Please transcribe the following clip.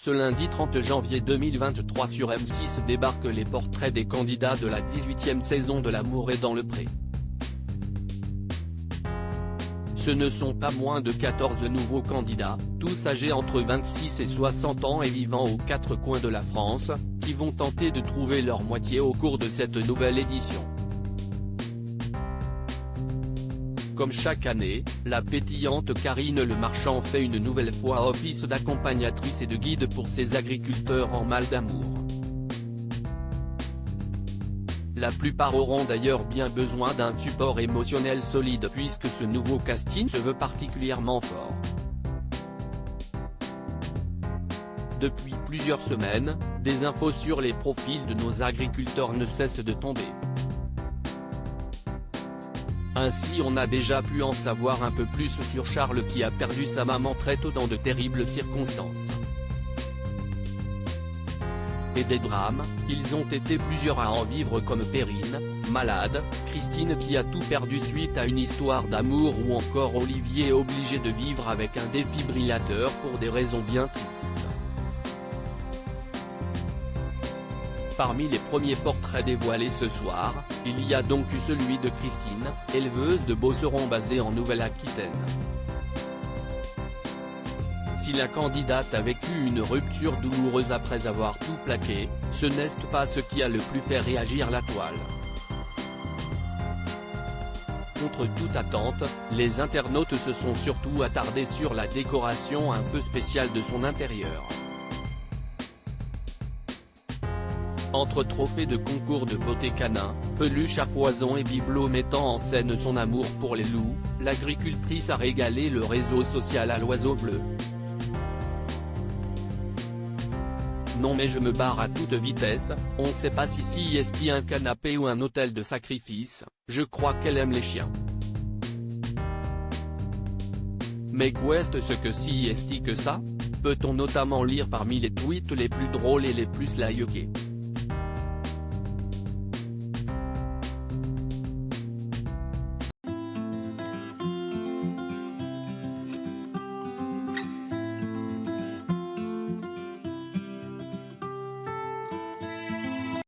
Ce lundi 30 janvier 2023 sur M6 débarquent les portraits des candidats de la 18e saison de L'amour est dans le pré. Ce ne sont pas moins de 14 nouveaux candidats, tous âgés entre 26 et 60 ans et vivant aux quatre coins de la France, qui vont tenter de trouver leur moitié au cours de cette nouvelle édition. Comme chaque année, la pétillante Karine Le Marchand fait une nouvelle fois office d'accompagnatrice et de guide pour ses agriculteurs en mal d'amour. La plupart auront d'ailleurs bien besoin d'un support émotionnel solide puisque ce nouveau casting se veut particulièrement fort. Depuis plusieurs semaines, des infos sur les profils de nos agriculteurs ne cessent de tomber. Ainsi on a déjà pu en savoir un peu plus sur Charles qui a perdu sa maman très tôt dans de terribles circonstances. Et des drames, ils ont été plusieurs à en vivre comme Perrine, malade, Christine qui a tout perdu suite à une histoire d'amour ou encore Olivier obligé de vivre avec un défibrillateur pour des raisons bien tristes. Parmi les premiers portraits dévoilés ce soir, il y a donc eu celui de Christine, éleveuse de Beauceron basée en Nouvelle-Aquitaine. Si la candidate a vécu une rupture douloureuse après avoir tout plaqué, ce n'est pas ce qui a le plus fait réagir la toile. Contre toute attente, les internautes se sont surtout attardés sur la décoration un peu spéciale de son intérieur. Entre trophées de concours de beauté canin, peluches à foison et bibelots mettant en scène son amour pour les loups, l'agricultrice a régalé le réseau social à l'oiseau bleu. Non mais je me barre à toute vitesse, on sait pas si est un canapé ou un hôtel de sacrifice, je crois qu'elle aime les chiens. Mais qu'est-ce que si est que ça? Peut-on notamment lire parmi les tweets les plus drôles et les plus likés.